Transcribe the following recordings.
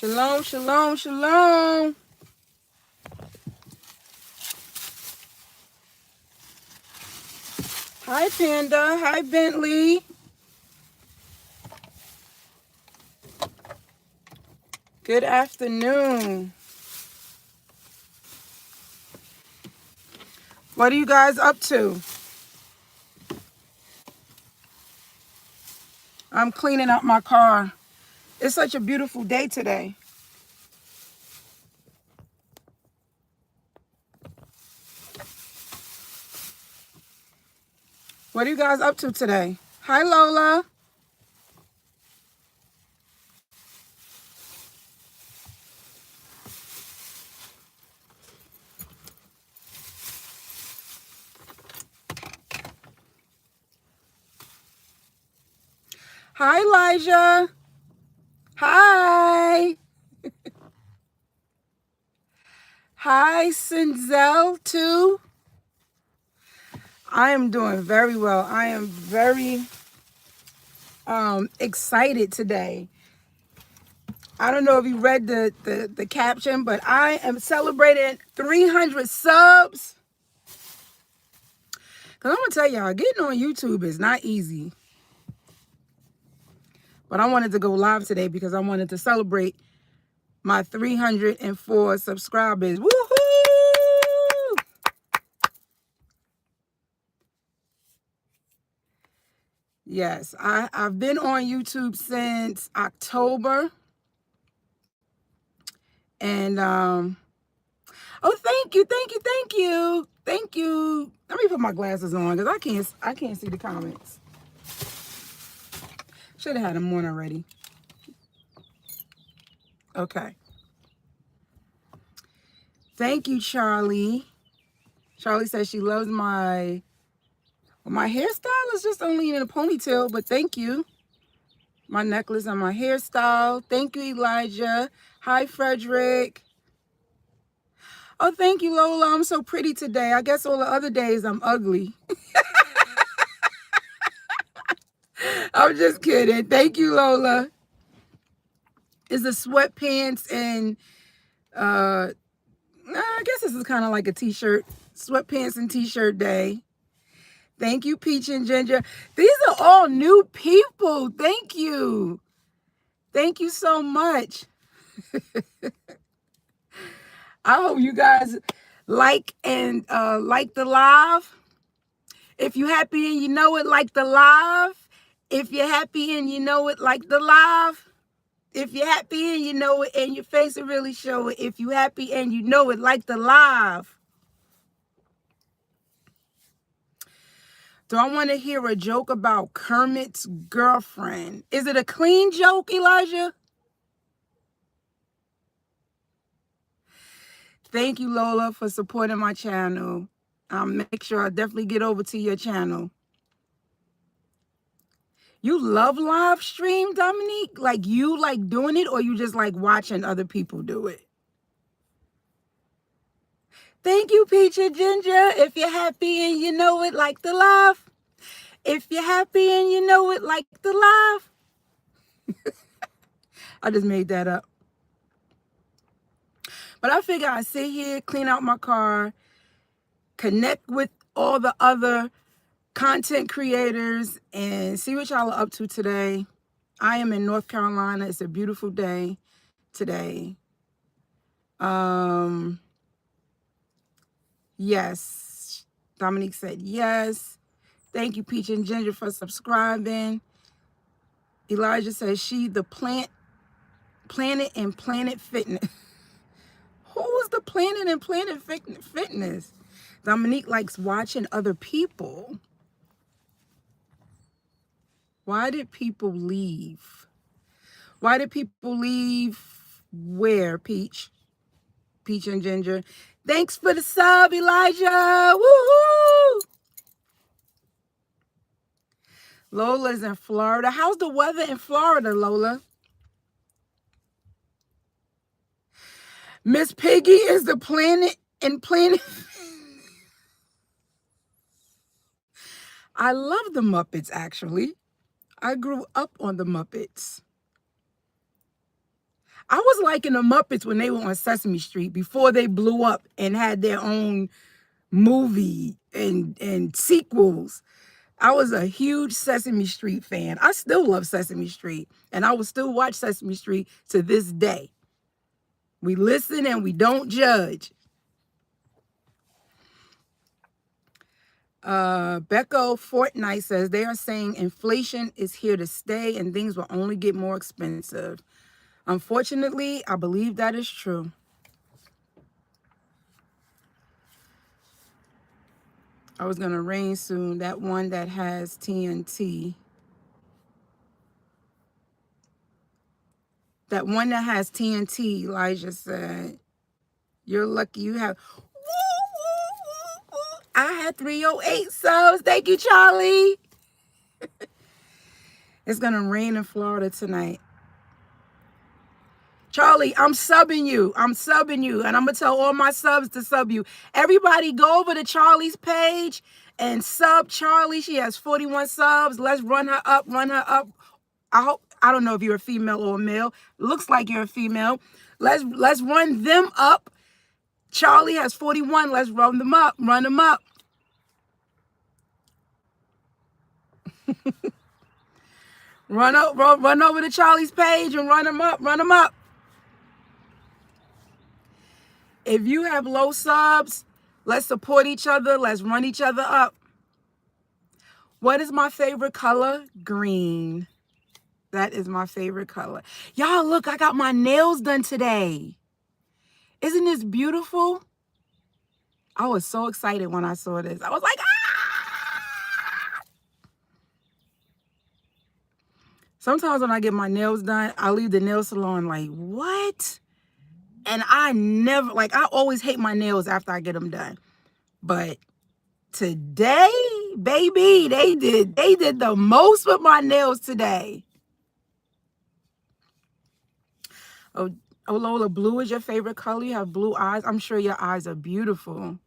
Shalom, shalom, shalom. Hi, Panda. Hi, Bentley. Good afternoon. What are you guys up to? I'm cleaning up my car. It's such a beautiful day today. What are you guys up to today? Hi, Lola. Hi, Elijah. Hi. Hi, Sinzel, too. I am doing very well. I am very excited today. I don't know if you read the caption, but I am celebrating 300 subs. Because I'm going to tell y'all, getting on YouTube is not easy. But I wanted to go live today because I wanted to celebrate my 304 subscribers. Woohoo! Yes, I've been on YouTube since October. And, oh, thank you, thank you, thank you. Thank you. Let me put my glasses on because I can't see the comments. Should have had them on already. Okay. Thank you, Charlie. Charlie says she loves my hairstyle. Is just only in a ponytail, but thank you. My necklace and my hairstyle. Thank you, Elijah. Hi, Frederick. Oh, thank you, Lola. I'm so pretty today. I guess all the other days I'm ugly. I'm just kidding. Thank you, Lola. Is the sweatpants and I guess this is kind of like a t-shirt. Sweatpants and t-shirt day. Thank you, Peach and Ginger. These are all new people. Thank you. Thank you so much. I hope you guys like the live. If you're happy and you know it, like the live. If you're happy and you know it, like the live. If you're happy and you know it and your face will really show it. If you're happy and you know it, like the live. Do I want to hear a joke about Kermit's girlfriend? Is it a clean joke, Elijah? Thank you, Lola, for supporting my channel. I'll make sure I definitely get over to your channel. You love live stream, Dominique? Like you like doing it or you just like watching other people do it? Thank you, Peach and Ginger. If you're happy and you know it, like the live. If you're happy and you know it, like the live. I just made that up. But I figure I sit here, clean out my car, connect with all the other content creators and see what y'all are up to today. I am in North Carolina. It's a beautiful day today. Yes. Dominique said yes. Thank you, Peach and Ginger, for subscribing. Elijah says she the planet and Planet Fitness. Who was the Planet and Planet Fitness? Dominique likes watching other people. Why did people leave? Why did people leave? Where, Peach? Peach and Ginger. Thanks for the sub, Elijah. Woohoo! Lola's in Florida. How's the weather in Florida, Lola? Miss Piggy is the Planet and Planet. I love the Muppets, actually. I grew up on the Muppets. I was liking the Muppets when they were on Sesame Street before they blew up and had their own movie and sequels. I was a huge Sesame Street fan. I still love Sesame Street, and I will still watch Sesame Street to this day. We listen and we don't judge. Becco Fortnite says they are saying inflation is here to stay and things will only get more expensive. Unfortunately, I believe that is true. I was gonna rain soon. That one that has TNT. That one that has TNT, Elijah said. You're lucky you have. I had 308 subs. Thank you, Charlie. It's gonna rain in Florida tonight. Charlie, I'm subbing you. I'm subbing you. And I'm going to tell all my subs to sub you. Everybody go over to Charlie's page and sub Charlie. She has 41 subs. Let's run her up. Run her up. I don't know if you're a female or a male. Looks like you're a female. Let's run them up. Charlie has 41. Let's run them up. Run them up. Run over to Charlie's page and run them up. Run them up. If you have low subs, let's support each other. Let's run each other up. What is my favorite color? Green. That is my favorite color. Y'all, look, I got my nails done today. Isn't this beautiful? I was so excited when I saw this. I was like, ah! Sometimes when I get my nails done, I leave the nail salon like, what? And I never, like, I always hate my nails after I get them done. But today, baby, they did the most with my nails today. Oh, Lola, blue is your favorite color? You have blue eyes? I'm sure your eyes are beautiful.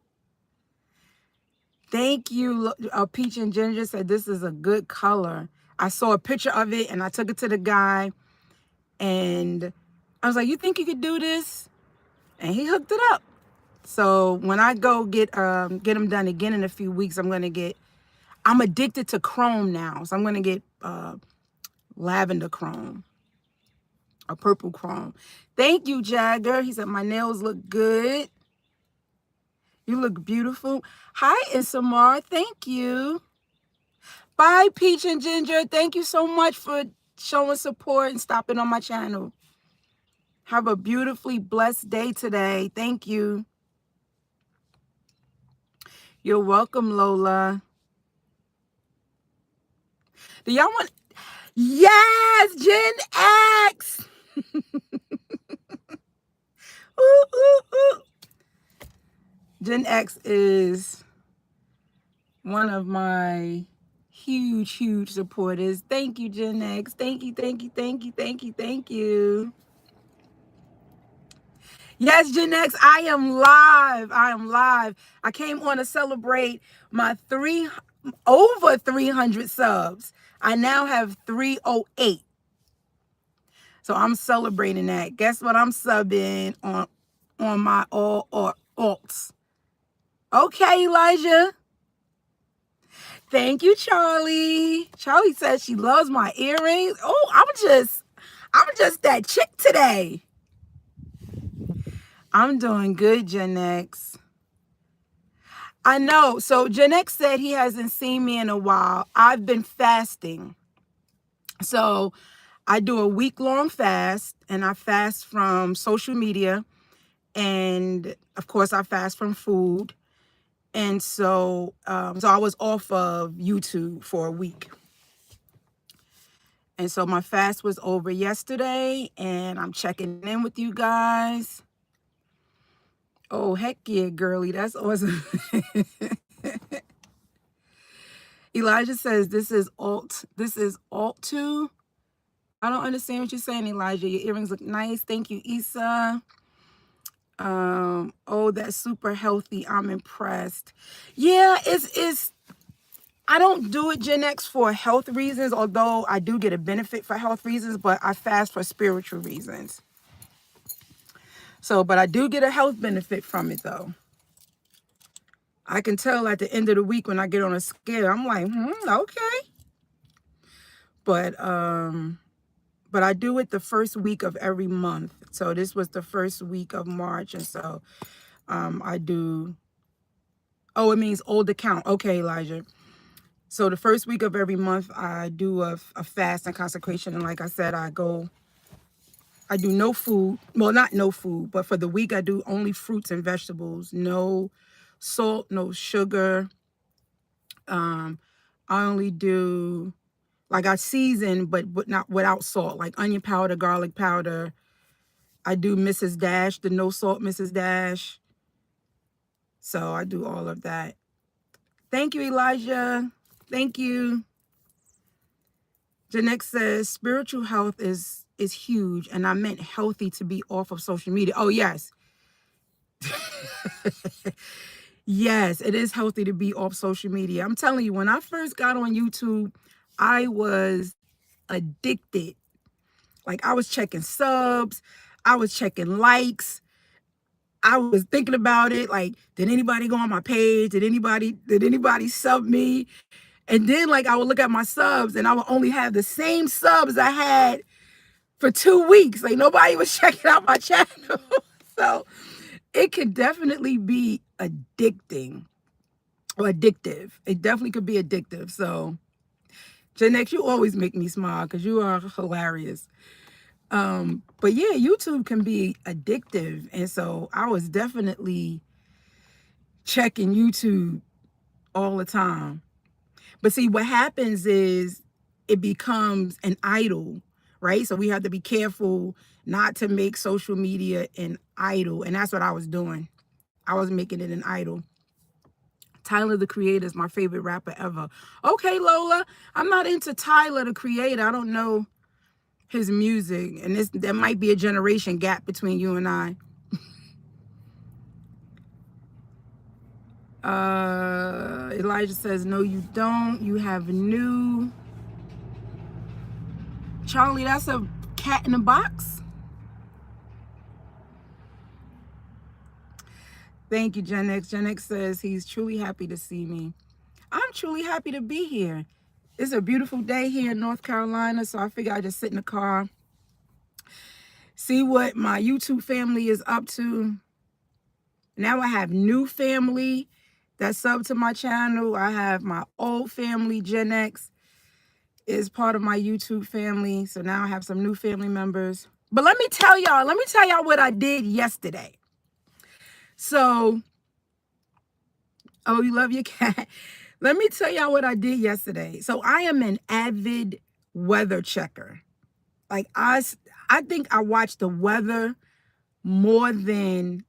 Thank you. Peach and Ginger said this is a good color. I saw a picture of it and I took it to the guy. And I was like, you think you could do this? And he hooked it up. So when I go get them done again in a few weeks, I'm addicted to chrome now. So I'm going to get lavender chrome or purple chrome. Thank you, Jagger. He said, my nails look good. You look beautiful. Hi, Isamar. Thank you. Bye, Peach and Ginger. Thank you so much for showing support and stopping on my channel. Have a beautifully blessed day today. Thank you. You're welcome, Lola. Do y'all want? Yes, Gen X. Ooh, ooh, ooh. Gen X is one of my huge supporters. Thank you, Gen X. Thank you, thank you, thank you, thank you, thank you. Yes, Gen X, I am live. I am live. I came on to celebrate my over 300 subs. I now have 308. So I'm celebrating that. Guess what I'm subbing on my all alts. Okay, Elijah. Thank you, Charlie. Charlie says she loves my earrings. Oh, I'm just that chick today. I'm doing good, Gen X. I know. So Gen X said he hasn't seen me in a while. I've been fasting. So I do a week-long fast, and I fast from social media. And of course, I fast from food. And so, so I was off of YouTube for a week. And so my fast was over yesterday, and I'm checking in with you guys. Oh, heck yeah, girly. That's awesome. Elijah says, this is alt 2. I don't understand what you're saying, Elijah. Your earrings look nice. Thank you, Issa. Oh, that's super healthy. I'm impressed. Yeah, it's I don't do it, Gen X, for health reasons, although I do get a benefit for health reasons, but I fast for spiritual reasons. So, but I do get a health benefit from it though. I can tell at the end of the week when I get on a scale, I'm like, okay. But I do it the first week of every month. So this was the first week of March, and so I do. Oh, it means old account. Okay, Elijah. So the first week of every month, I do a fast and consecration, and like I said, I do no food. Well, not no food, but for the week, I do only fruits and vegetables. No salt, no sugar. I only do, like, I season, but not without salt, like onion powder, garlic powder. I do Mrs. Dash, the no salt Mrs. Dash. So I do all of that. Thank you, Elijah. Thank you. Janek says spiritual health is huge, and I meant healthy to be off of social media. Oh, yes. Yes, it is healthy to be off social media. I'm telling you, when I first got on YouTube, I was addicted. Like, I was checking subs, I was checking likes. I was thinking about it, like, did anybody go on my page? Did anybody sub me? And then, like, I would look at my subs and I would only have the same subs I had for 2 weeks. Like, nobody was checking out my channel. So it could definitely be addicting or addictive. It definitely could be addictive. So Janex, you always make me smile because you are hilarious. But yeah, YouTube can be addictive. And so I was definitely checking YouTube all the time. But see, what happens is it becomes an idol, right? So we have to be careful not to make social media an idol. And that's what I was doing. I was making it an idol. Tyler, the Creator, is my favorite rapper ever. Okay, Lola, I'm not into Tyler, the Creator. I don't know his music. And there might be a generation gap between you and I. Elijah says, no, you don't. You have new. Charlie, that's a cat in a box. Thank you, Gen X. Gen X says he's truly happy to see me. I'm truly happy to be here. It's a beautiful day here in North Carolina, so I figure I'd just sit in the car, see what my YouTube family is up to. Now I have new family that's sub to my channel. I have my old family, Gen X, is part of my YouTube family. So now I have some new family members. But let me tell y'all what I did yesterday. So, oh, you love your cat. Let me tell y'all what I did yesterday. So I am an avid weather checker. Like, I think I watch the weather more than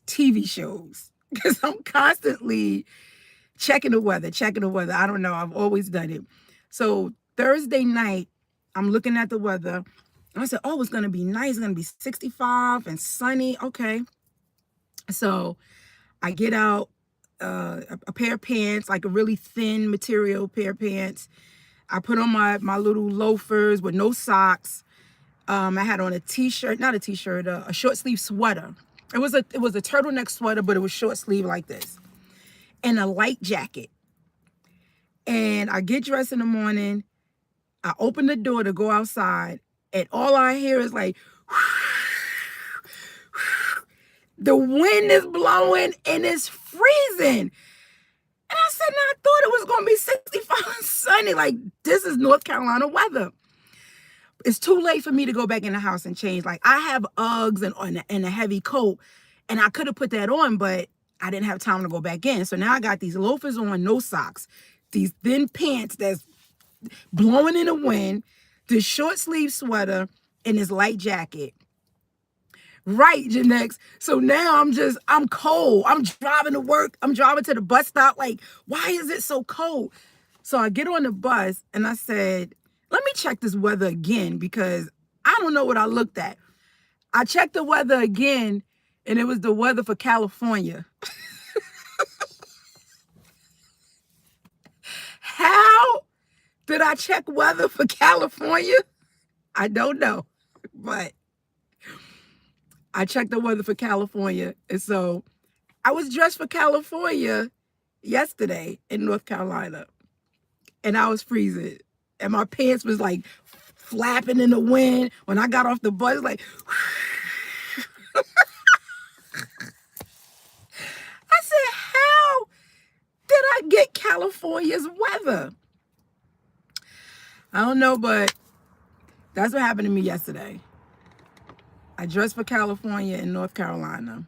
TV shows because I'm constantly checking the weather. I don't know. I've always done it. So Thursday night, I'm looking at the weather. And I said, oh, it's going to be nice. It's going to be 65 and sunny. Okay. So I get out a pair of pants, like a really thin material pair of pants. I put on my little loafers with no socks. I had on a t-shirt, not a t-shirt, a short sleeve sweater. It was a turtleneck sweater, but it was short sleeve like this, and a light jacket. And I get dressed in the morning. I open the door to go outside, and all I hear is like, the wind is blowing and it's freezing. And I said, I thought it was going to be 65 and sunny. Like, this is North Carolina weather. It's too late for me to go back in the house and change. Like, I have Uggs and a heavy coat, and I could have put that on, but I didn't have time to go back in. So now I got these loafers on, no socks, these thin pants that's blowing in the wind, this short sleeve sweater, and this light jacket. Right, Janex. So now I'm cold. I'm driving to work. I'm driving to the bus stop. Like, why is it so cold? So I get on the bus and I said, let me check this weather again because I don't know what I looked at. I checked the weather again and it was the weather for California. How did I check weather for California? I don't know, but I checked the weather for California. And so I was dressed for California yesterday in North Carolina. And I was freezing. And my pants was like flapping in the wind. When I got off the bus, like, I said, how did I get California's weather? I don't know, but that's what happened to me yesterday. I dressed for California in North Carolina.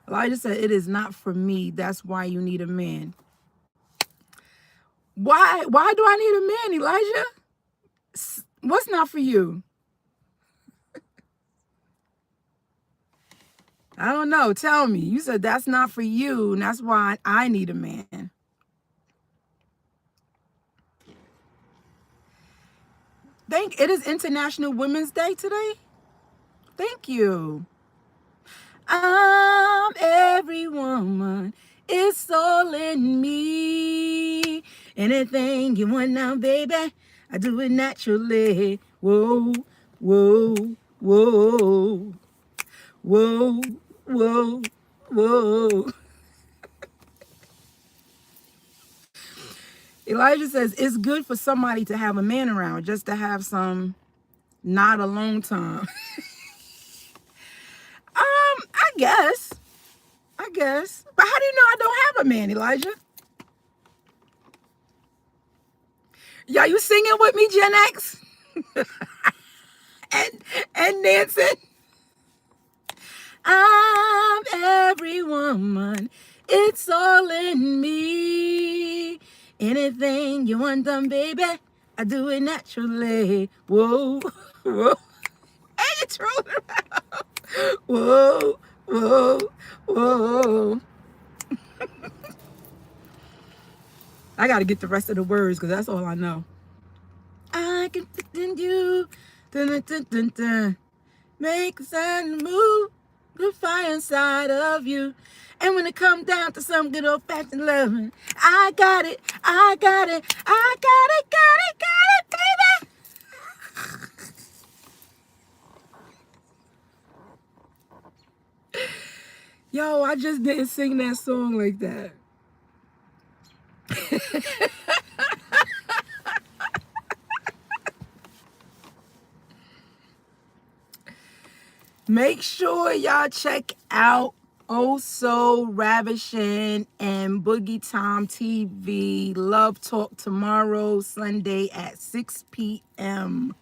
Elijah said, it is not for me. That's why you need a man. Why do I need a man, Elijah? What's not for you? I don't know. Tell me. You said that's not for you, and that's why I need a man. It is International Women's Day today. Thank you. I'm every woman. It's all in me. Anything you want now, baby, I do it naturally. Whoa, whoa, whoa, whoa, whoa, whoa. Elijah says it's good for somebody to have a man around, just to have some not alone time. I guess. But how do you know I don't have a man, Elijah? Y'all, you singing with me, Gen X? and dancing? I'm every woman. It's all in me. Anything you want done, baby, I do it naturally. Whoa, whoa. And you trolling around. Whoa, whoa, whoa. I got to get the rest of the words because that's all I know. I can fit in you. Dun, dun, dun, dun, dun. Make the sun move. The fire inside of you. And when it comes down to some good old fashioned loving, I got it, I got it, I got it, baby. Yo, I just didn't sing that song like that. Make sure y'all check out Oh So Ravishing and Boogie Time TV. Love Talk tomorrow, Sunday at 6 p.m.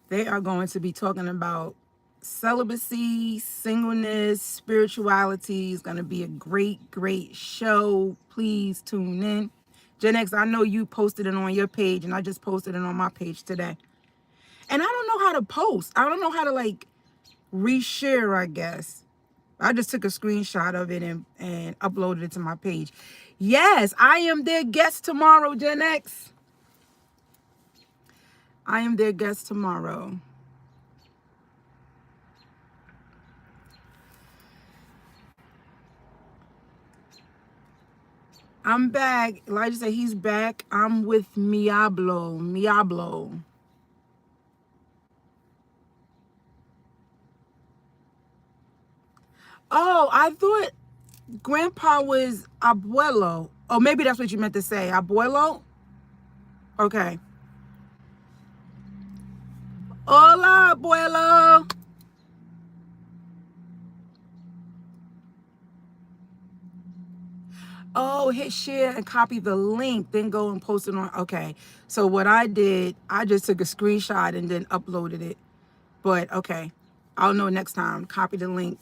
They are going to be talking about celibacy, singleness, spirituality. It's going to be a great, great show. Please tune in. Gen X, I know you posted it on your page, and I just posted it on my page today. And I don't know how to post. I don't know how to, like, reshare, I guess. I just took a screenshot of it and uploaded it to my page. Yes, I am their guest tomorrow, Gen X. I am their guest tomorrow. I'm back. Elijah said he's back. I'm with Miablo. Oh, I thought Grandpa was abuelo. Oh, maybe that's what you meant to say. Abuelo? Okay. Hola, abuelo. Oh, hit share and copy the link, then go and post it on. Okay. So what I did, I just took a screenshot and then uploaded it. But okay. I'll know next time. Copy the link,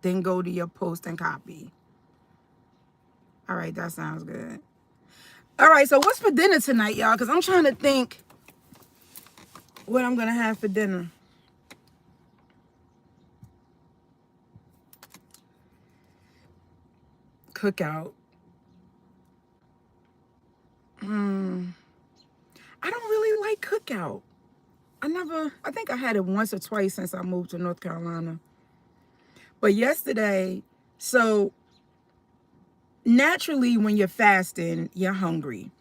then go to your post and copy. All right, that sounds good. All right, so what's for dinner tonight, y'all? Because I'm trying to think what I'm going to have for dinner. Cookout. I don't really like cookout. I think I had it once or twice since I moved to North Carolina. But yesterday, so naturally when you're fasting, you're hungry.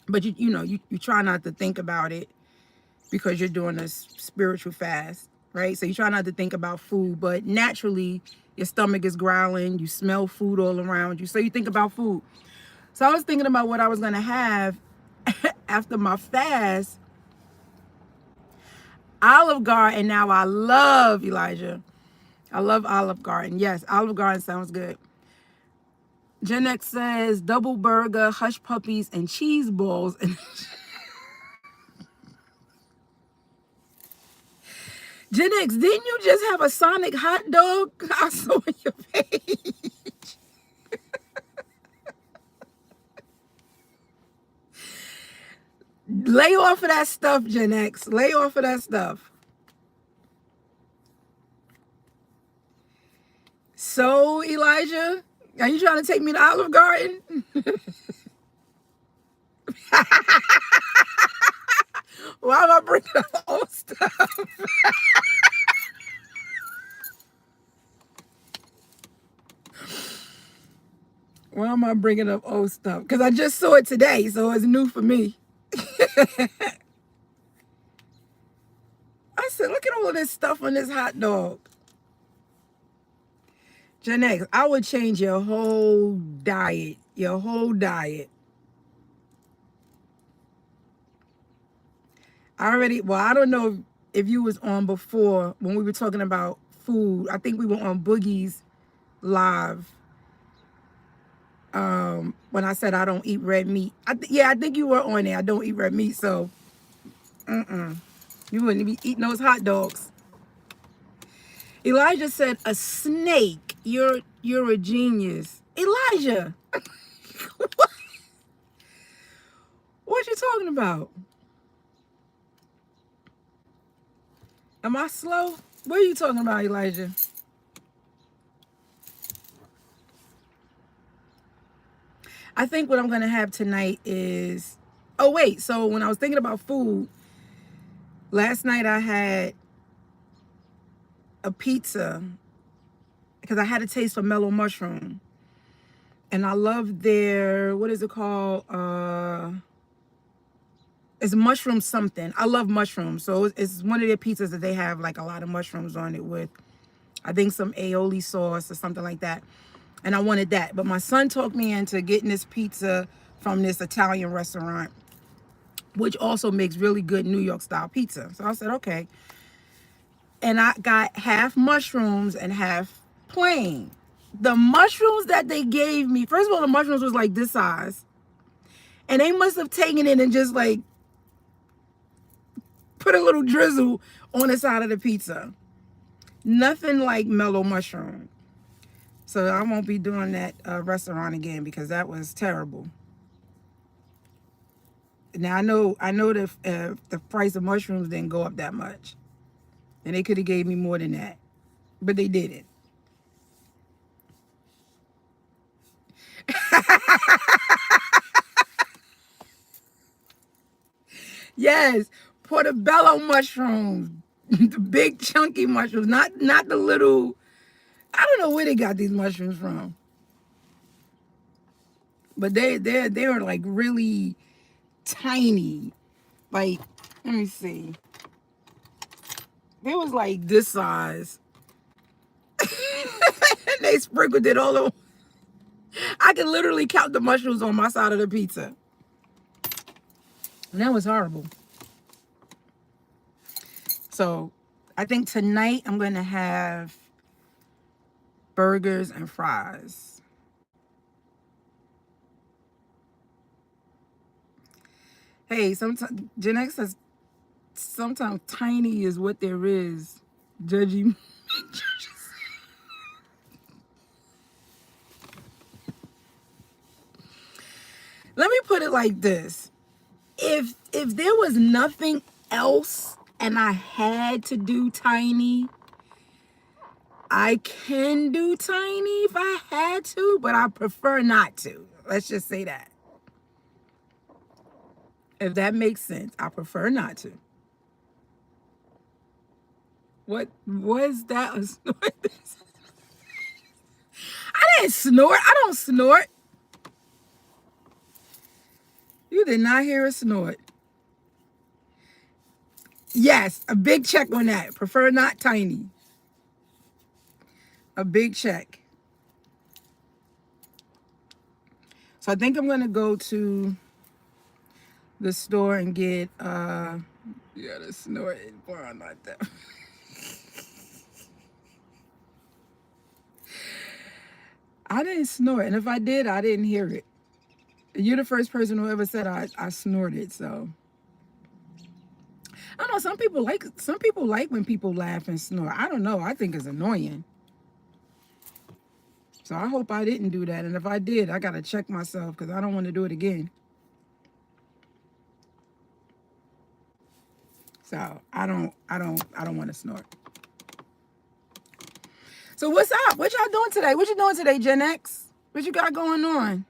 But you try not to think about it. because you're doing a spiritual fast, right? So you try not to think about food, but naturally your stomach is growling, you smell food all around you, so you think about food. So I was thinking about what I was gonna have after my fast. Olive Garden. Now I love, Elijah, I love Olive Garden. Yes, Olive Garden sounds good. Gen X says double burger, hush puppies, and cheese balls. Gen X, didn't you just have a Sonic hot dog? I saw in your page. Lay off of that stuff, Gen X. Lay off of that stuff. So, Elijah, are you trying to take me to Olive Garden? Why am I bringing up old stuff? Why am I bringing up old stuff? Because I just saw it today, so it's new for me. I said, look at all of this stuff on this hot dog. Gen X, I would change your whole diet. Your whole diet. I don't know if you was on before when we were talking about food. I think we were on Boogie's live. When I said I don't eat red meat. I think you were on there. I don't eat red meat, so you wouldn't be eating those hot dogs. Elijah said a snake. You're a genius. Elijah. What you talking about? Am I slow? What are you talking about, Elijah? I think what I'm going to have tonight is... Oh, wait. So when I was thinking about food, last night I had a pizza because I had a taste for mellow mushroom. And I love their... What is it called? It's mushroom something. I love mushrooms. So it's one of their pizzas that they have like a lot of mushrooms on it with, I think, some aioli sauce or something like that. And I wanted that. But my son talked me into getting this pizza from this Italian restaurant, which also makes really good New York style pizza. So I said, okay. And I got half mushrooms and half plain. The mushrooms that they gave me, first of all, the mushrooms was like this size. And they must have taken it and just like put a little drizzle on the side of the pizza. Nothing like mellow mushroom. So I won't be doing that restaurant again because that was terrible. Now I know the price of mushrooms didn't go up that much, and they could have gave me more than that, but they didn't. Yes, portobello mushrooms, the big chunky mushrooms, not the little. I don't know where they got these mushrooms from, but they're like really tiny. Like, let me see. They was like this size. And they sprinkled it all over. I could literally count the mushrooms on my side of the pizza. And that was horrible. So I think tonight I'm going to have burgers and fries. Hey, sometimes Gen X says sometimes tiny is what there is. Judgy. Let me put it like this. If there was nothing else and I had to do tiny, I can do tiny if I had to, but I prefer not to. Let's just say that. If that makes sense, I prefer not to. What was that? A snort? I didn't snort. I don't snort. You did not hear a snort. Yes, a big check on that. Prefer not tiny. A big check. So I think I'm gonna go to the store and get you gotta snort it. Boy, not that. I didn't snort, and if I did, I didn't hear it. You're the first person who ever said I snorted, so I don't know. Some people like when people laugh and snort. I don't know. I think it's annoying. So I hope I didn't do that. And if I did, I gotta check myself because I don't want to do it again. So I don't want to snort. So what's up? What y'all doing today? What you doing today, Gen X? What you got going on?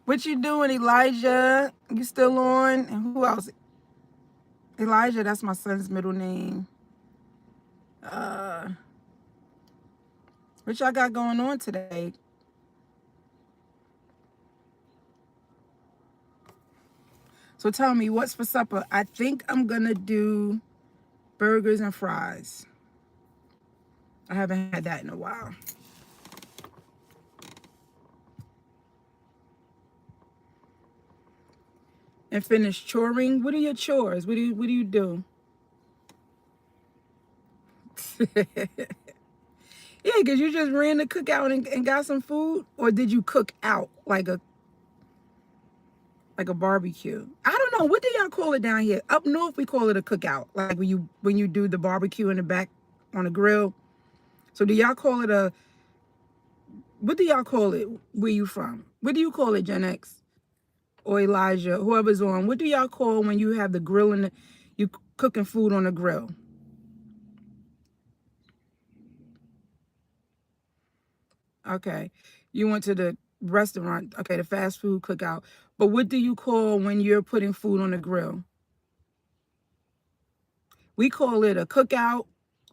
What you doing, Elijah? You still on? And who else? Elijah, that's my son's middle name. What y'all got going on today? So tell me, what's for supper? I think I'm gonna do burgers and fries. I haven't had that in a while. And finish choring. What are your chores? What do you do? Yeah, because you just ran the cookout and got some food, or did you cook out like a barbecue? I don't know. What do y'all call it down here? Up north, we call it a cookout. Like when you do the barbecue in the back on the grill. So do y'all call it a? What do y'all call it? Where you from? What do you call it, Gen X or Elijah? Whoever's on. What do y'all call when you have the grill and you cooking food on the grill? Okay. You went to the restaurant, okay, the fast food cookout. But what do you call when you're putting food on the grill? We call it a cookout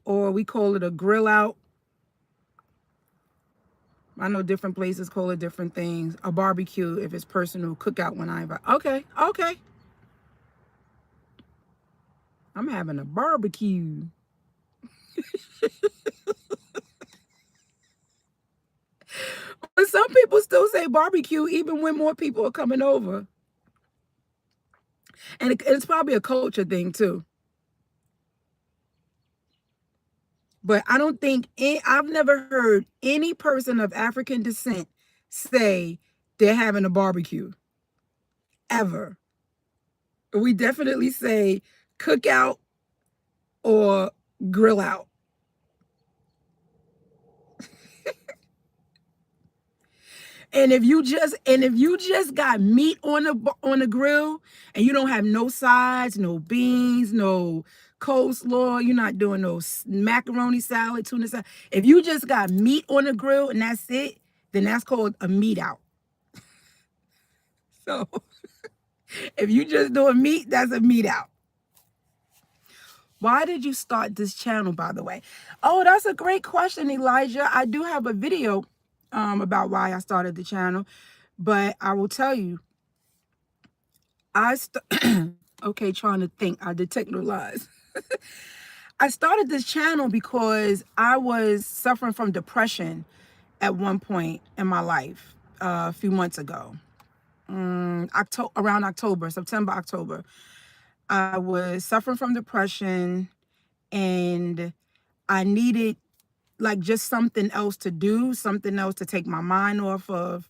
or we call it a grill out. I know different places call it different things. A barbecue if it's personal, cookout when I invite. Okay, okay. I'm having a barbecue. But some people still say barbecue even when more people are coming over. And it's probably a culture thing too. But I don't think I've never heard any person of African descent say they're having a barbecue ever. We definitely say cookout or grill out. And if you just got meat on the grill and you don't have no sides, no beans, no coleslaw, you're not doing no macaroni salad, tuna salad. If you just got meat on the grill and that's it, then that's called a meat out. So if you just doing meat, that's a meat out. Why did you start this channel, by the way? Oh, that's a great question, Elijah. I do have a video about why I started the channel, but I will tell you, okay, trying to think. I detect no lies. I started this channel because I was suffering from depression at one point in my life a few months ago. Around September, October. I was suffering from depression and I needed like just something else to do, something else to take my mind off of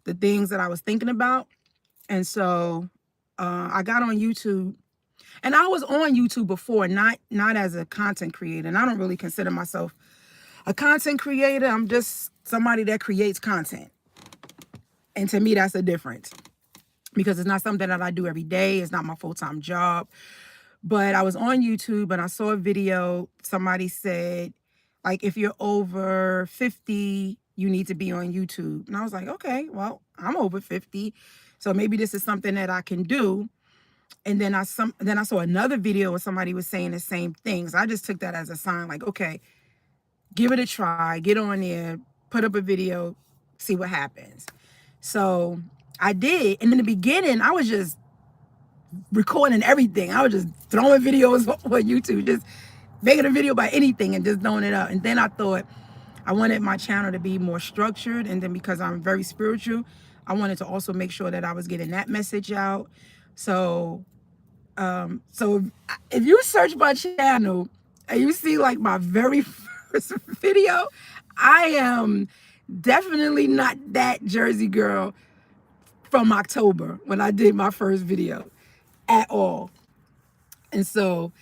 the things that I was thinking about. And so I got on YouTube, and I was on YouTube before, not as a content creator. And I don't really consider myself a content creator. I'm just somebody that creates content. And to me, that's a difference because it's not something that I do every day. It's not my full-time job. But I was on YouTube and I saw a video. Somebody said, like, if you're over 50, you need to be on YouTube. And I was like, okay, well, I'm over 50. So maybe this is something that I can do. And then I saw another video where somebody was saying the same things. I just took that as a sign, like, okay, give it a try, get on there, put up a video, see what happens. So I did. And in the beginning, I was just recording everything. I was just throwing videos on YouTube, just making a video about anything and just throwing it up. And then I thought I wanted my channel to be more structured. And then because I'm very spiritual, I wanted to also make sure that I was getting that message out. So, so if you search my channel and you see like my very first video, I am definitely not that Jersey girl from October when I did my first video at all. And so,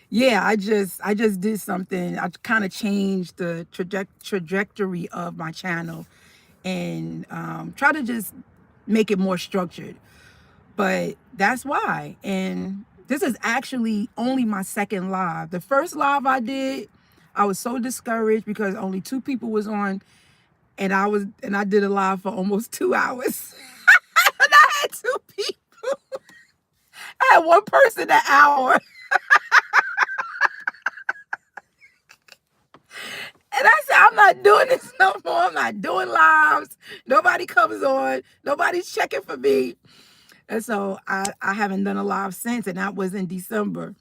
yeah, I just did something. I kind of changed the trajectory of my channel and try to just make it more structured. But that's why. And this is actually only my second live. The first live I did, I was so discouraged because only 2 people was on, and I did a live for almost 2 hours. And I had 2 people. I had one person an hour. And I said, I'm not doing this no more. I'm not doing lives. Nobody comes on. Nobody's checking for me. And so I haven't done a live since, and that was in December.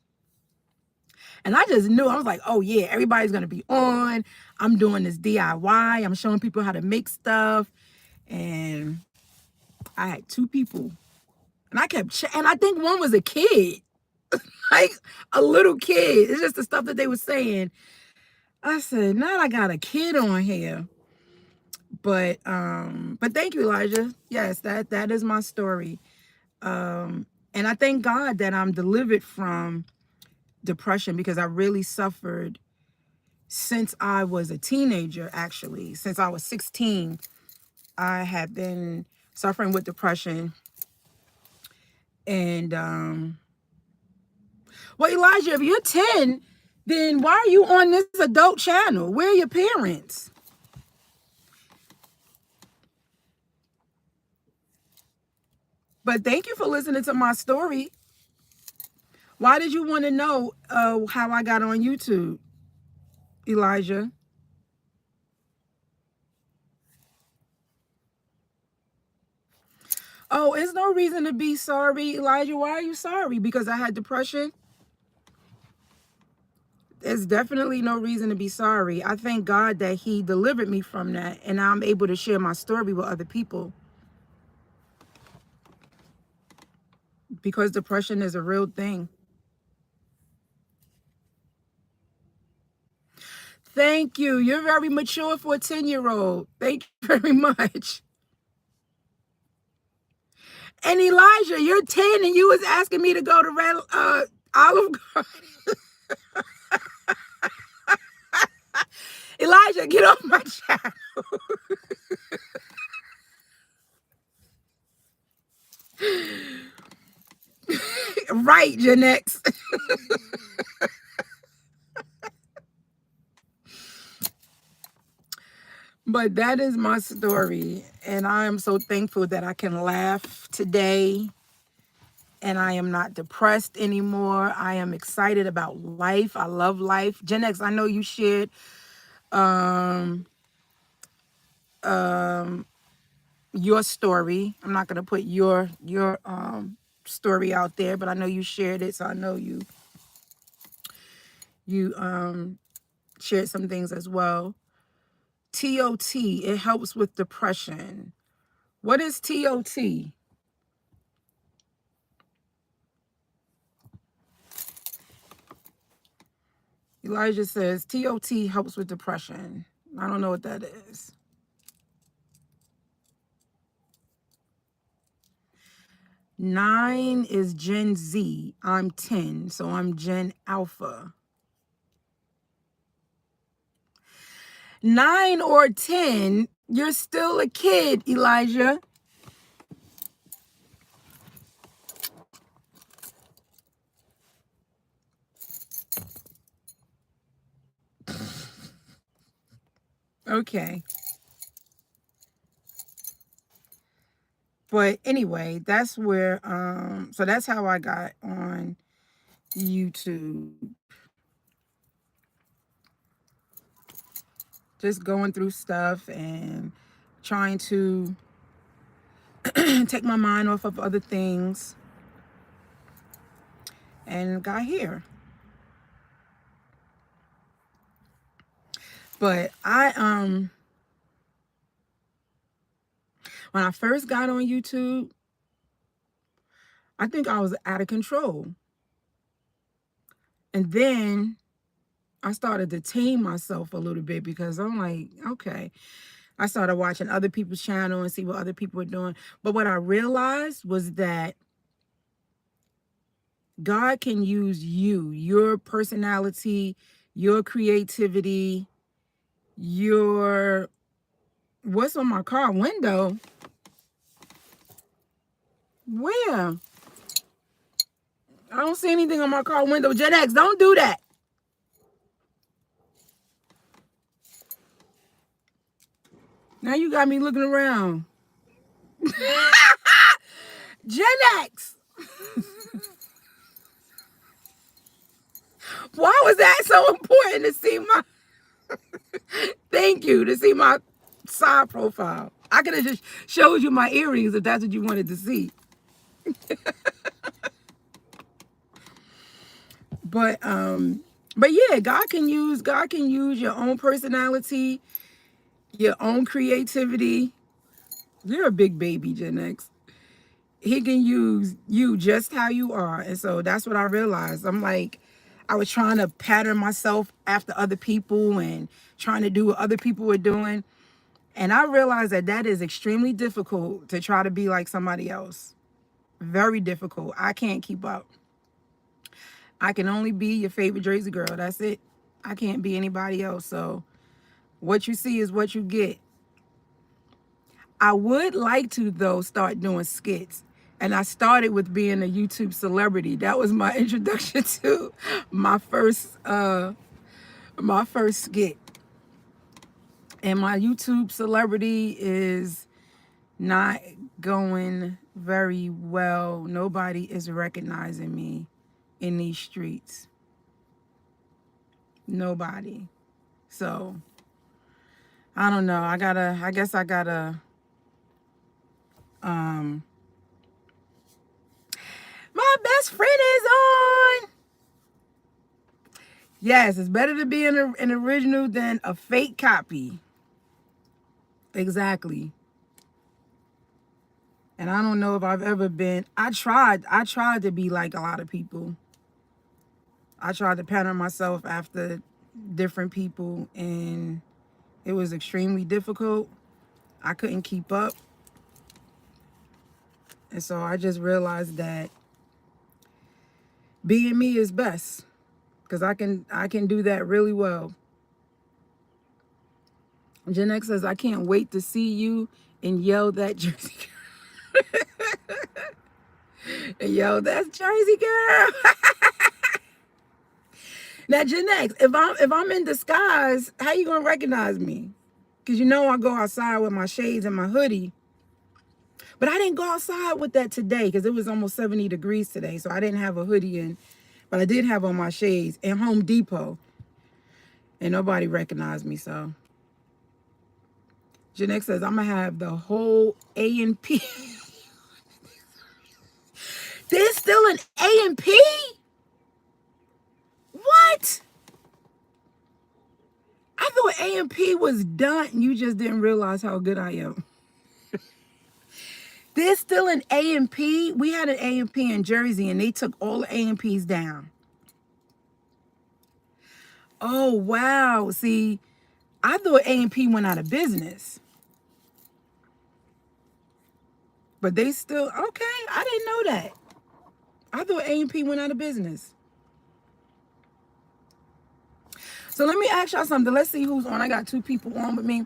And I just knew, I was like, oh yeah, everybody's going to be on. I'm doing this DIY. I'm showing people how to make stuff. And I had 2 people. And I kept, and I think one was a kid, like a little kid. It's just the stuff that they were saying. I said, now I got a kid on here. But thank you, Elijah. Yes, that is my story. And I thank God that I'm delivered from depression, because I really suffered since I was a teenager. Actually, since I was 16, I had been suffering with depression. And well, Elijah, if you're 10, then why are you on this adult channel? Where are your parents? But thank you for listening to my story. Why did you want to know how I got on YouTube, Elijah? Oh, it's no reason to be sorry, Elijah. Why are you sorry? Because I had depression? There's definitely no reason to be sorry. I thank God that he delivered me from that, and I'm able to share my story with other people, because depression is a real thing. Thank you. You're very mature for a 10-year-old. Thank you very much. And Elijah, you're 10 and you was asking me to go to Olive Garden. Elijah, get off my channel. Right, Janex. But that is my story. And I am so thankful that I can laugh today. And I am not depressed anymore. I am excited about life. I love life. Janex, I know you shared your story. I'm not gonna put your story out there, but I know you shared it, so I know you shared some things as well. TOT, it helps with depression. What is TOT? Elijah says TOT helps with depression. I don't know what that is. 9 is Gen Z. I'm 10, so I'm Gen Alpha. 9 or 10, you're still a kid, Elijah. Okay. But anyway, that's where so that's how I got on YouTube. Just going through stuff and trying to take my mind off of other things, and got here. But when I first got on YouTube, I think I was out of control. And then I started to tame myself a little bit, because I'm like, okay. I started watching other people's channel and see what other people were doing. But what I realized was that God can use you, your personality, your creativity, your, what's on my car window? Where? I don't see anything on my car window. Gen X, don't do that. Now you got me looking around. Gen X. Why was that so important to see my... Thank you, to see my side profile. I could have just showed you my earrings if that's what you wanted to see. But yeah, God can use your own personality, your own creativity. You're a big baby, Gen X. He can use you just how you are. And so that's what I realized. I'm like, I was trying to pattern myself after other people and trying to do what other people were doing. And I realized that that is extremely difficult, to try to be like somebody else. Very difficult. I can't keep up. I can only be your favorite Jersey girl. That's it. I can't be anybody else. So what you see is what you get. I would like to, though, start doing skits. And I started with being a YouTube celebrity. That was my introduction to my first skit. And my YouTube celebrity is not going very well. Nobody is recognizing me in these streets. Nobody. So I don't know. I guess I gotta my best friend is on. Yes, it's better to be an original than a fake copy. Exactly. And I don't know if I've ever been. I tried to be like a lot of people. I tried to pattern myself after different people, and it was extremely difficult. I couldn't keep up. And so I just realized that being me is best, because I can do that really well. Gen X says, I can't wait to see you and yell that Jersey girl. And yo, that's Jersey girl. Now, Gen X, if I'm in disguise, how you gonna recognize me? Because you know I go outside with my shades and my hoodie. But I didn't go outside with that today, because it was almost 70 degrees today. So I didn't have a hoodie in. But I did have on my shades and Home Depot. And nobody recognized me, so. Gen X says, I'm going to have the whole A&P. There's still an A&P? What? I thought A&P was done. You just didn't realize how good I am. There's still an A&P. We had an A&P in Jersey, and they took all the A&Ps down. Oh, wow. See, I thought A&P went out of business. But they still, okay, I didn't know that. I thought A&P went out of business. So let me ask y'all something. Let's see who's on. I got two people on with me.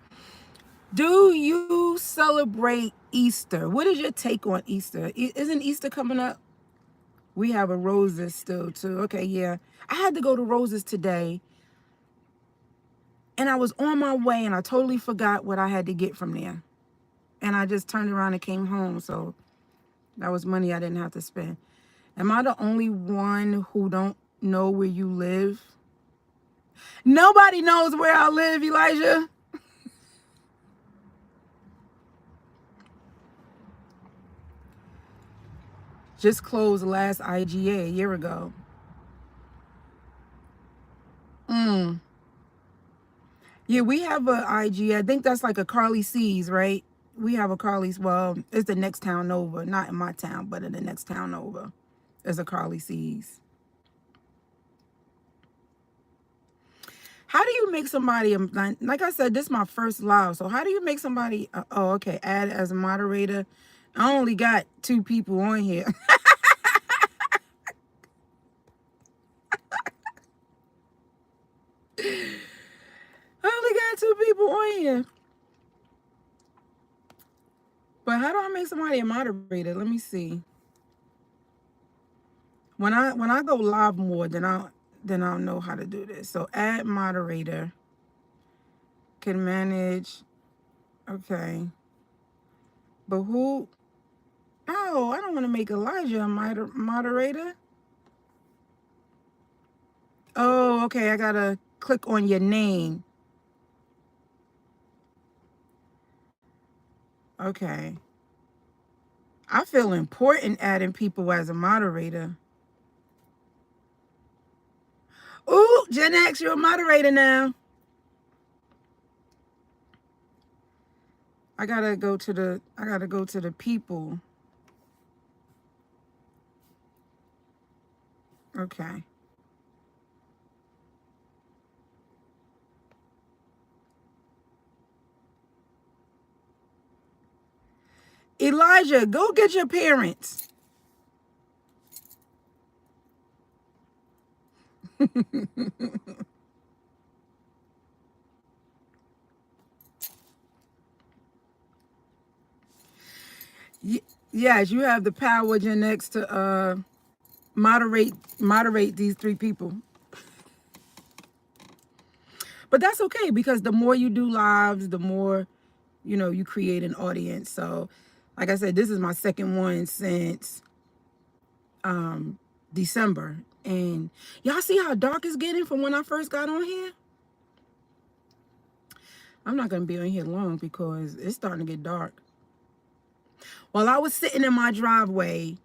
Do you celebrate Easter? What is your take on Easter? Isn't Easter coming up? We have a Roses still too. Okay, yeah. I had to go to Roses today. And I was on my way and I totally forgot what I had to get from there. And I just turned around and came home. So that was money I didn't have to spend. Am I the only one who don't know where you live? Nobody knows where I live, Elijah. Just closed last IGA a year ago. Yeah, we have a IG. I think that's like a Carly C's, right? We have a Carly's. Well, it's the next town over. Not in my town, but in the next town over. There's a Carly C's. How do you make somebody, like I said, this is my first live. So how do you make somebody, oh, okay, add as a moderator? I only got 2 people on here. I only got 2 people on here. But how do I make somebody a moderator? Let me see. When I go live more, then I'll know how to do this. So add moderator. Can manage. Okay. But who? Oh, I don't want to make Elijah a moderator. Oh, okay. I gotta click on your name. Okay. I feel important adding people as a moderator. Ooh, Gen X, you're a moderator now. I gotta go to the people. Okay. Elijah, go get your parents. Yes, you have the power, Gen X, to moderate these 3 people. But that's okay, because the more you do lives, the more, you create an audience. So, like I said, this is my second one since December. And y'all see how dark it's getting from when I first got on here? I'm not going to be on here long because it's starting to get dark. While I was sitting in my driveway,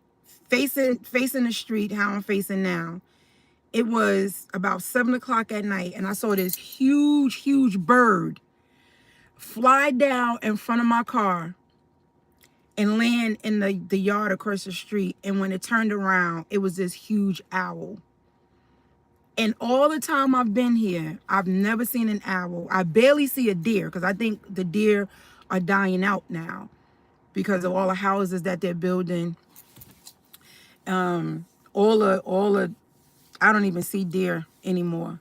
facing the street, how I'm facing now, it was about 7 o'clock at night, and I saw this huge bird fly down in front of my car and land in the yard across the street. And when it turned around, it was this huge owl. And all the time I've been here, I've never seen an owl. I barely see a deer, because I think the deer are dying out now because of all the houses that they're building. All the I don't even see deer anymore.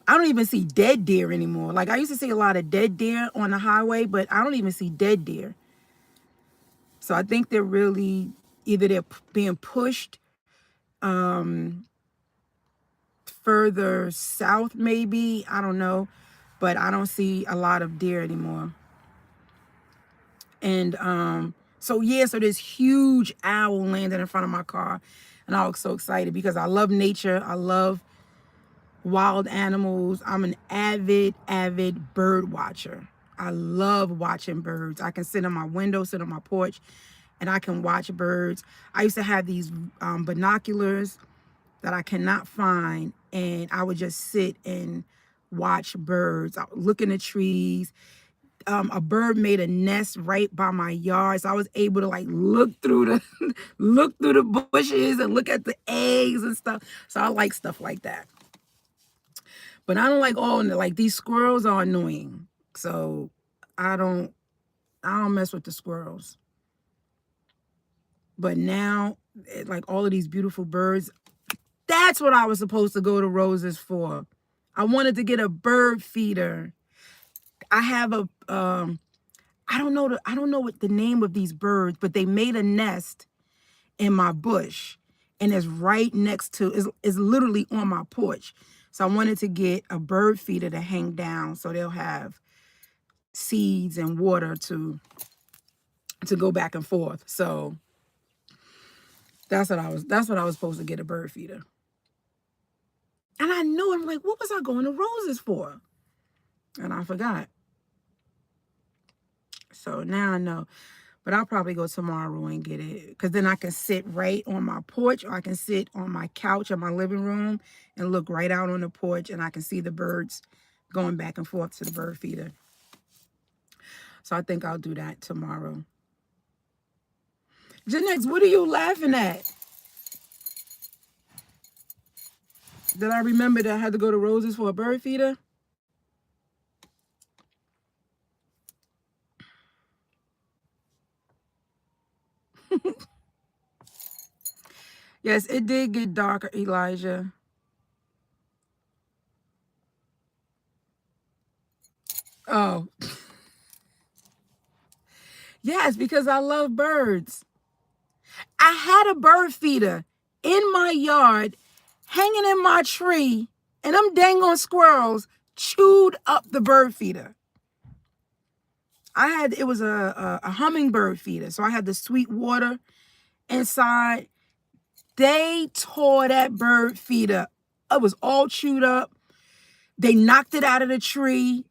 I don't even see dead deer anymore. Like, I used to see a lot of dead deer on the highway, but I don't even see dead deer. So I think they're really, either they're being pushed further south, maybe, I don't know, but I don't see a lot of deer anymore. And so this huge owl landed in front of my car, and I was so excited because I love nature. I love wild animals. I'm an avid bird watcher. I love watching birds. I can sit on my window, sit on my porch, and I can watch birds. I used to have these binoculars that I cannot find, and I would just sit and watch birds. I would look in the trees. A bird made a nest right by my yard, so I was able to like look through the bushes and look at the eggs and stuff. So I like stuff like that. But I don't like like these squirrels are annoying. So I don't mess with the squirrels. But now, like all of these beautiful birds, that's what I was supposed to go to Roses for. I wanted to get a bird feeder. I have a I don't know what the name of these birds, but they made a nest in my bush, and it's right next to, is literally on my porch. So I wanted to get a bird feeder to hang down so they'll have seeds and water to go back and forth. So that's what I was supposed to get, a bird feeder. And I knew, I'm like, what was I going to Roses for? And I forgot. So now I know. But I'll probably go tomorrow and get it, because then I can sit right on my porch, or I can sit on my couch in my living room and look right out on the porch, and I can see the birds going back and forth to the bird feeder. So I think I'll do that tomorrow. Janex, what are you laughing at? Did I remember that I had to go to Rose's for a bird feeder? Yes, it did get darker, Elijah. Oh, yes, because I love birds. I had a bird feeder in my yard, hanging in my tree, and them dang on squirrels chewed up the bird feeder. It was a hummingbird feeder, so I had the sweet water inside. They tore that bird feeder. It was all chewed up. They knocked it out of the tree.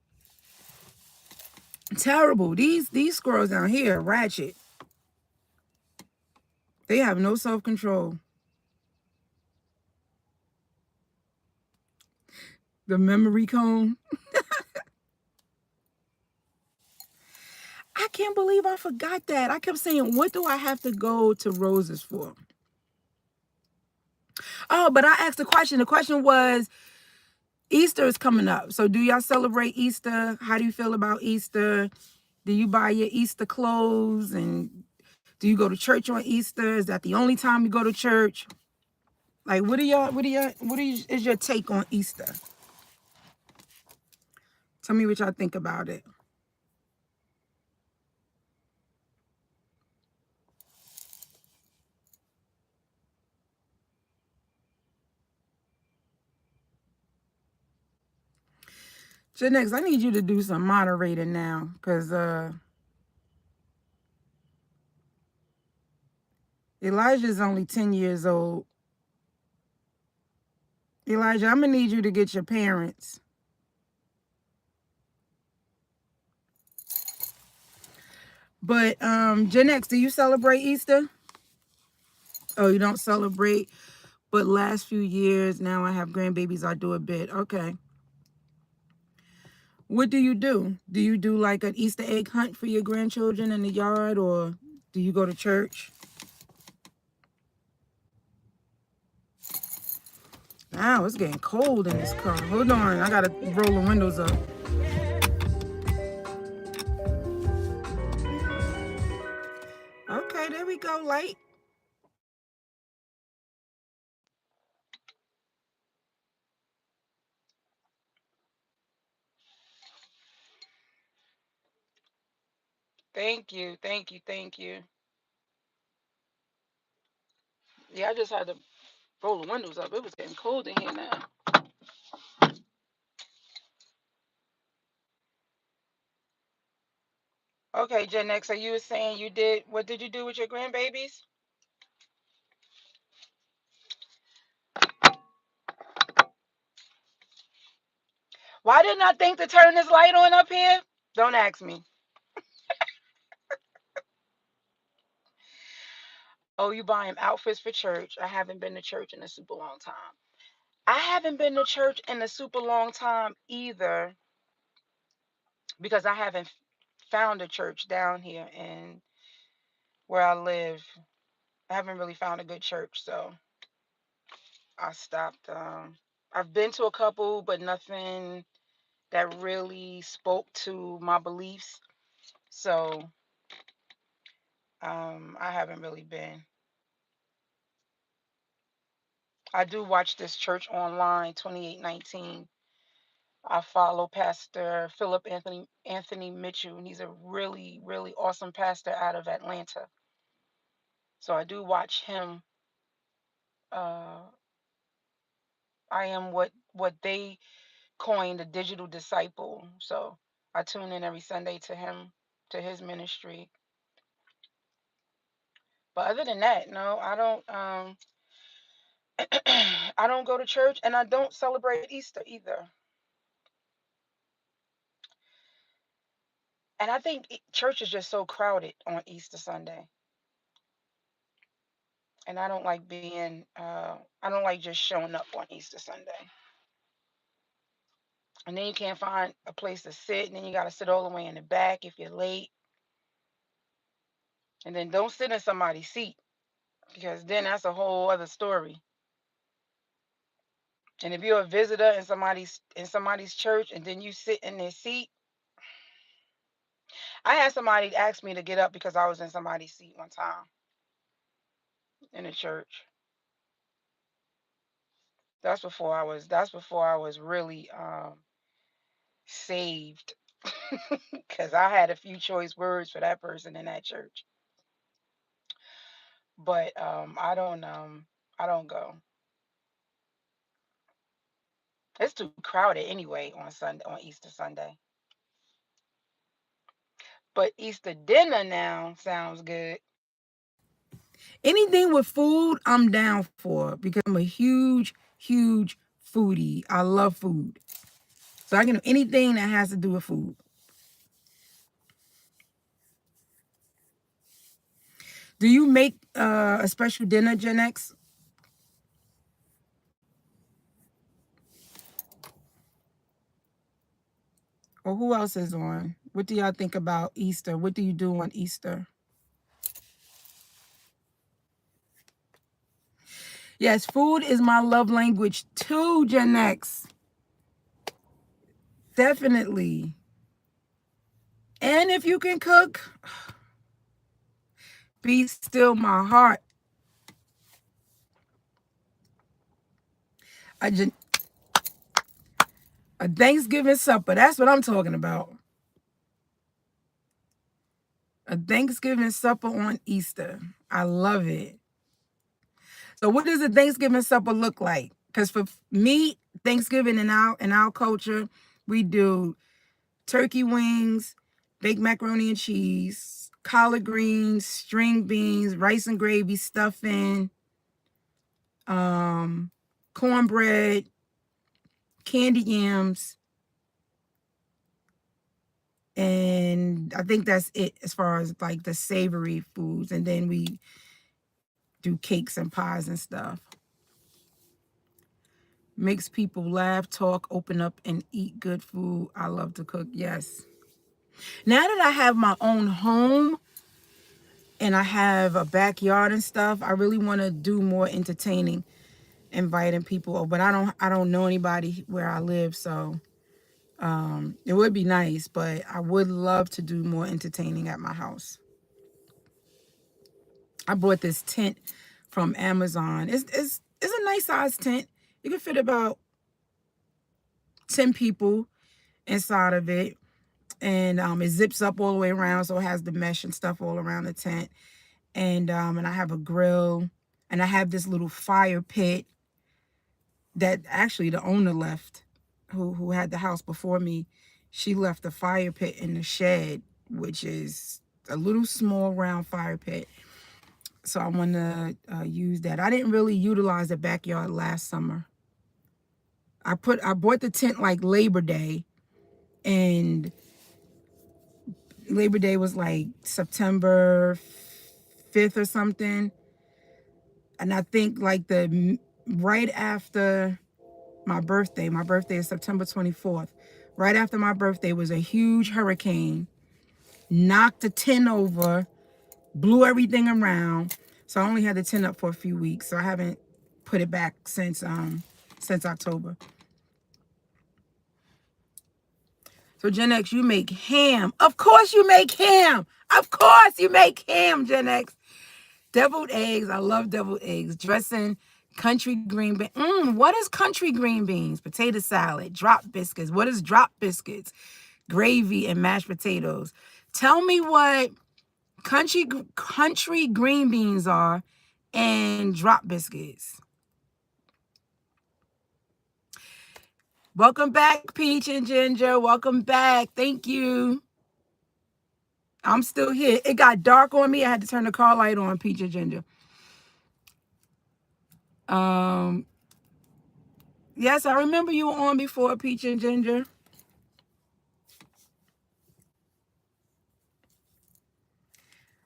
Terrible. These squirrels down here are ratchet. They have no self-control. The memory cone. I can't believe I forgot that. I kept saying, what do I have to go to Rose's for? Oh, but I asked a question. The question was, Easter is coming up. So do y'all celebrate Easter? How do you feel about Easter? Do you buy your Easter clothes? And do you go to church on Easter? Is that the only time you go to church? Like, what is your take on Easter? Tell me what y'all think about it. Janex, I need you to do some moderating now, because Elijah's only 10 years old. Elijah, I'm going to need you to get your parents. But Janex, do you celebrate Easter? Oh, you don't celebrate? But last few years, now I have grandbabies, I do a bit. Okay. What do you do? Do you do like an Easter egg hunt for your grandchildren in the yard, or do you go to church? Wow, it's getting cold in this car. Hold on, I gotta roll the windows up. Okay, there we go, light. Thank you, thank you, thank you. Yeah, I just had to roll the windows up. It was getting cold in here now. Okay, Jen, next, so you were saying what did you do with your grandbabies? Why didn't I think to turn this light on up here? Don't ask me. Oh, you buying outfits for church. I haven't been to church in a super long time. I haven't been to church in a super long time either, because I haven't found a church down here in where I live. I haven't really found a good church, so I stopped. I've been to a couple, but nothing that really spoke to my beliefs. So I haven't really been. I do watch this church online, 2819. I follow Pastor Philip Anthony Mitchell, and he's a really, really awesome pastor out of Atlanta. So I do watch him. Uh, I am what they coined a digital disciple. So I tune in every Sunday to him, to his ministry. But other than that, no, I don't. I don't go to church, and I don't celebrate Easter either. And I think church is just so crowded on Easter Sunday. And I don't like being, I don't like just showing up on Easter Sunday. And then you can't find a place to sit, and then you got to sit all the way in the back if you're late. And then don't sit in somebody's seat, because then that's a whole other story. And if you're a visitor in somebody's church and then you sit in their seat, I had somebody ask me to get up because I was in somebody's seat one time in the church. That's before I was really saved. Cuz I had a few choice words for that person in that church. But I don't go. It's too crowded anyway on Sunday, on Easter Sunday. But Easter dinner now sounds good. Anything with food, I'm down for because I'm a huge, huge foodie. I love food. So I can do anything that has to do with food. Do you make a special dinner, Gen X? Or who else is on? What do y'all think about Easter? What do you do on Easter? Yes, food is my love language too, Gen X. Definitely. And if you can cook, be still my heart. A, a Thanksgiving supper. That's what I'm talking about. A Thanksgiving supper on Easter. I love it. So what does a Thanksgiving supper look like? Because for me, Thanksgiving in our culture, we do turkey wings, baked macaroni and cheese, collard greens, string beans, rice and gravy, stuffing, cornbread, candy yams, and I think that's it as far as like the savory foods. And then we do cakes and pies and stuff. Makes people laugh, talk, open up, and eat good food. I love to cook. Yes. Now that I have my own home and I have a backyard and stuff, I really want to do more entertaining, inviting people. But I don't know anybody where I live, so it would be nice. But I would love to do more entertaining at my house. I bought this tent from Amazon. It's a nice size tent. You can fit about 10 people inside of it. And it zips up all the way around, so it has the mesh and stuff all around the tent. And I have a grill, and I have this little fire pit that actually the owner left, who had the house before me. She left the fire pit in the shed, which is a little small round fire pit. So I want to use that. I didn't really utilize the backyard last summer. I bought the tent like Labor Day, and Labor Day was like September 5th or something. And I think like right after my birthday is September 24th. Right after my birthday was a huge hurricane, knocked the tent over, blew everything around. So I only had the tent up for a few weeks. So I haven't put it back since October. So Gen X, you make ham. Of course you make ham. Of course you make ham, Gen X. Deviled eggs. I love deviled eggs. Dressing, country green beans. What is country green beans? Potato salad, drop biscuits. What is drop biscuits? Gravy and mashed potatoes. Tell me what country green beans are and drop biscuits. Welcome back, Peach and Ginger. Welcome back. Thank you. I'm still here. It got dark on me. I had to turn the car light on, Peach and Ginger. Yes, I remember you were on before, Peach and Ginger.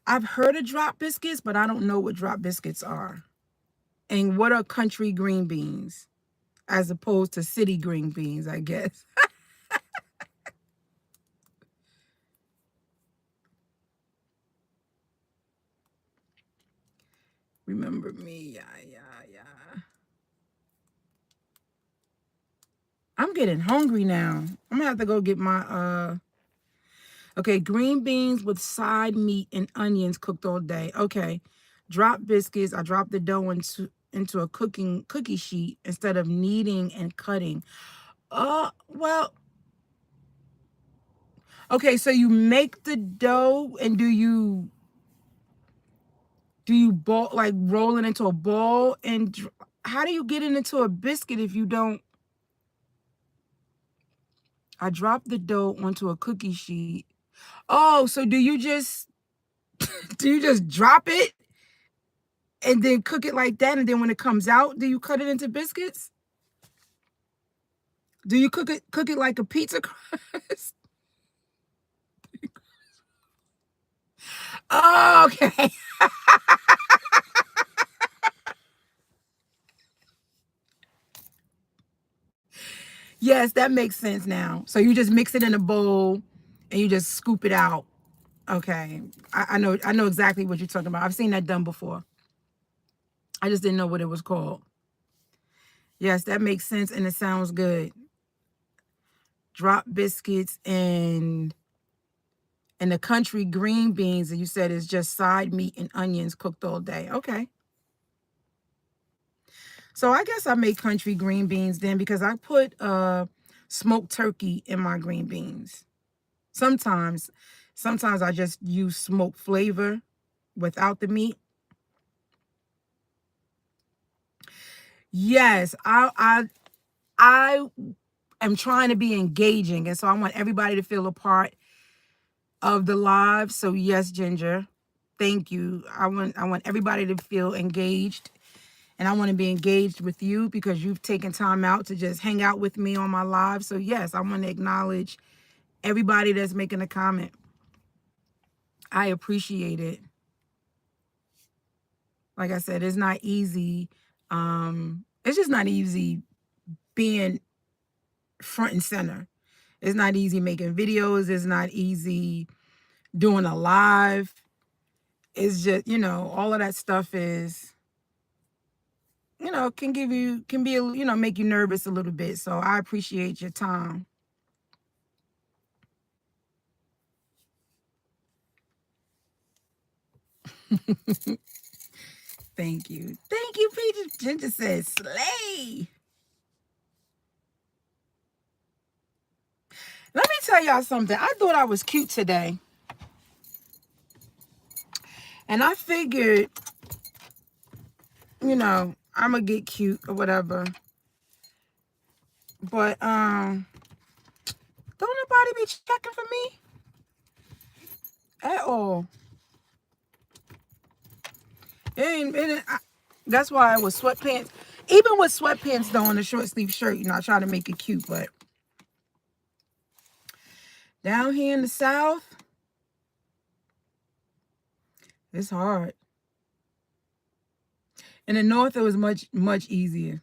I've heard of drop biscuits, but I don't know what drop biscuits are. And what are country green beans as opposed to city green beans, I guess. Remember me. Yeah. I'm getting hungry now. I'm gonna have to go get my okay, green beans with side meat and onions cooked all day. Okay. Drop biscuits. I drop the dough into a cookie sheet instead of kneading and cutting. Well, okay, so you make the dough and do you ball, like roll it into a ball, and how do you get it into a biscuit if you don't? I drop the dough onto a cookie sheet. Oh, so do you just drop it and then cook it like that, and then when it comes out, do you cut it into biscuits? Do you cook it like a pizza crust? Oh, okay. Yes, that makes sense now. So you just mix it in a bowl and you just scoop it out. Okay. I know exactly what you're talking about. I've seen that done before. I just didn't know what it was called. Yes, that makes sense and it sounds good. Drop biscuits and the country green beans that you said is just side meat and onions cooked all day. Okay. So I guess I make country green beans then, because I put smoked turkey in my green beans. Sometimes I just use smoked flavor without the meat. Yes, I am trying to be engaging, and so I want everybody to feel a part of the live. So yes, Ginger, thank you. I want everybody to feel engaged, and I want to be engaged with you because you've taken time out to just hang out with me on my live. So yes, I want to acknowledge everybody that's making a comment. I appreciate it. Like I said, it's not easy. It's just not easy being front and center. It's not easy making videos. It's not easy doing a live. It's just, all of that stuff is, can be, make you nervous a little bit. So I appreciate your time. Thank you. Thank you, Peter. Ginger says, slay. Let me tell y'all something. I thought I was cute today. And I figured, I'm going to get cute or whatever. But, don't nobody be checking for me at all. That's why I was sweatpants. Even with sweatpants though, on a short sleeve shirt, I try to make it cute. But down here in the South, it's hard. In the North, it was much, much easier.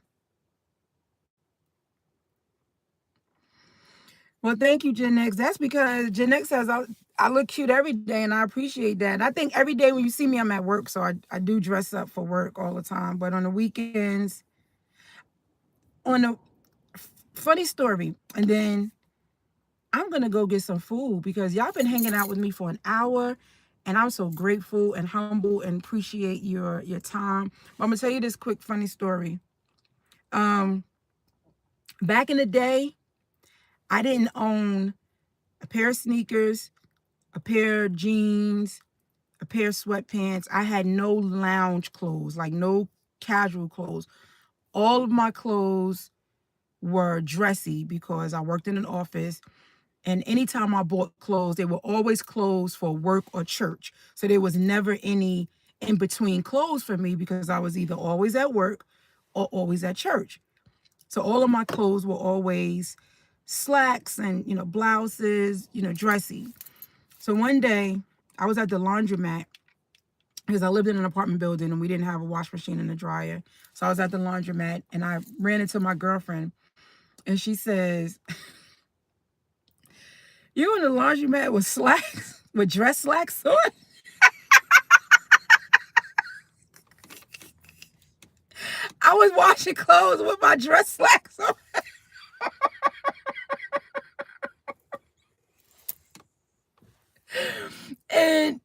Well, thank you, Gen X. That's because Gen X says I look cute every day, and I appreciate that. And I think every day when you see me, I'm at work, so I do dress up for work all the time. But on the weekends, funny story, and then I'm gonna go get some food because y'all been hanging out with me for an hour, and I'm so grateful and humble and appreciate your time. But I'm gonna tell you this quick funny story. Back in the day, I didn't own a pair of sneakers, a pair of jeans, a pair of sweatpants. I had no lounge clothes, like no casual clothes. All of my clothes were dressy because I worked in an office. And anytime I bought clothes, they were always clothes for work or church. So there was never any in between clothes for me because I was either always at work or always at church. So all of my clothes were always slacks and, blouses, dressy. So one day I was at the laundromat because I lived in an apartment building and we didn't have a wash machine and a dryer. So I was at the laundromat and I ran into my girlfriend and she says, "You in the laundromat with slacks, with dress slacks on?" I was washing clothes with my dress slacks on. And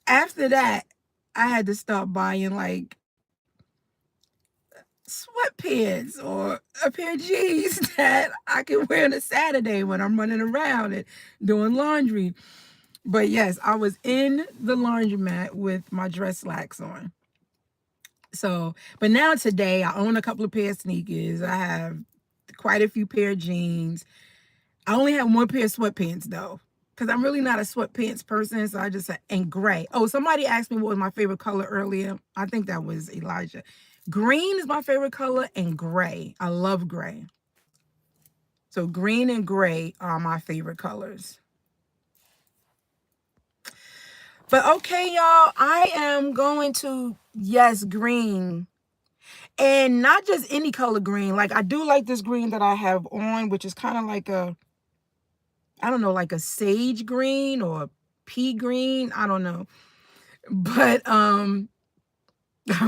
after that, I had to start buying like sweatpants or a pair of jeans that I can wear on a Saturday when I'm running around and doing laundry. But yes, I was in the laundromat with my dress slacks on. So, but now today I own a couple of pair of sneakers. I have quite a few pair of jeans. I only have one pair of sweatpants though, because I'm really not a sweatpants person. So I just said, and gray. Oh, somebody asked me what was my favorite color earlier. I think that was Elijah. Green is my favorite color, and gray. I love gray. So green and gray are my favorite colors. But okay, y'all, I am going to, yes, green. And not just any color green. Like I do like this green that I have on, which is kind of like a, I don't know, like a sage green or pea green. I don't know. But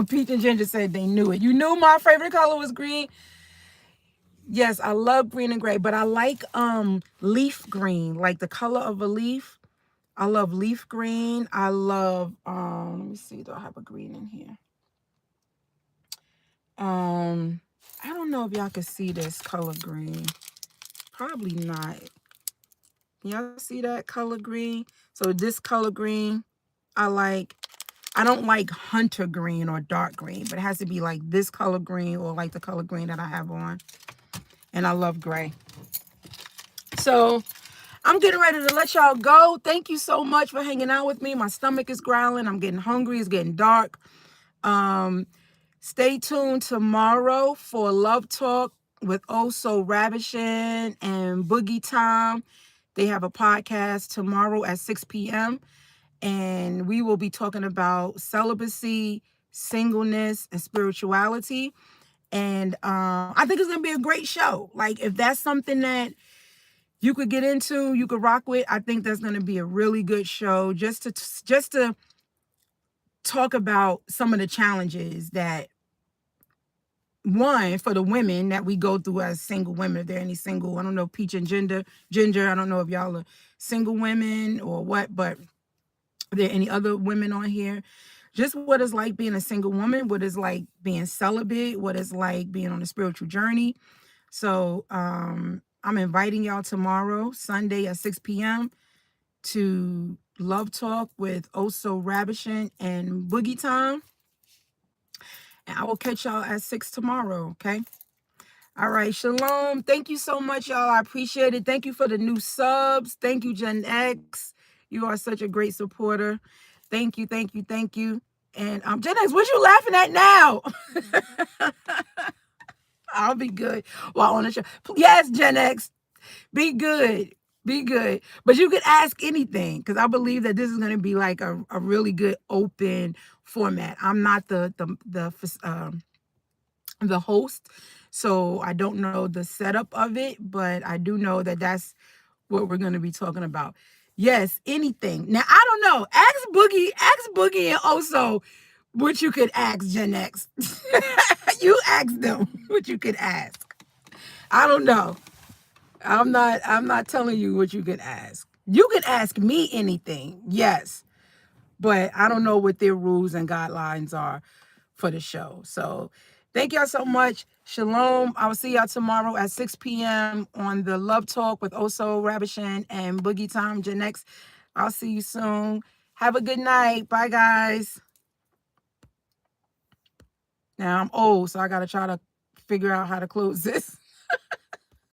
Peach and Ginger said they knew it. You knew my favorite color was green. Yes, I love green and gray, but I like leaf green, like the color of a leaf. I love leaf green. I love let me see, do I have a green in here? I don't know if y'all can see this color green. Probably not. Y'all see that color green? So this color green, I like. I don't like hunter green or dark green, but it has to be like this color green or like the color green that I have on. And I love gray. So I'm getting ready to let y'all go. Thank you so much for hanging out with me. My stomach is growling. I'm getting hungry. It's getting dark. Stay tuned tomorrow for Love Talk with Oh So Ravishing and Boogie Time. They have a podcast tomorrow at 6 p.m. And we will be talking about celibacy, singleness, and spirituality. And I think it's going to be a great show. Like, if that's something that you could get into, you could rock with, I think that's going to be a really good show just to talk about some of the challenges that, one, for the women that we go through as single women. If there are any single, I don't know, Peach and Ginger, I don't know if y'all are single women or what, but are there any other women on here? Just what it's like being a single woman, what it's like being celibate, what it's like being on a spiritual journey. So I'm inviting y'all tomorrow, Sunday at 6 p.m. to Love Talk with Oh So Ravishing and Boogie Time. And I will catch y'all at 6 tomorrow, okay? All right, shalom. Thank you so much, y'all. I appreciate it. Thank you for the new subs. Thank you, Gen X. You are such a great supporter. Thank you, thank you, thank you. And Gen X, what you laughing at now? I'll be good while on the show. Yes, Gen X, be good. Be good. But you could ask anything, because I believe that this is going to be like a really good open format. I'm not the host, so I don't know the setup of it, but I do know that that's what we're going to be talking about. Yes, anything. Now, I don't know. Ask Boogie and also what you could ask Gen X. You ask them what you could ask. I don't know. I'm not telling you what you could ask. You could ask me anything. Yes. But I don't know what their rules and guidelines are for the show. So thank y'all so much. Shalom. I will see y'all tomorrow at 6 p.m. on the Love Talk with Oso Ravishing and Boogie Time Gen X. I'll see you soon. Have a good night. Bye, guys. Now I'm old, so I got to try to figure out how to close this.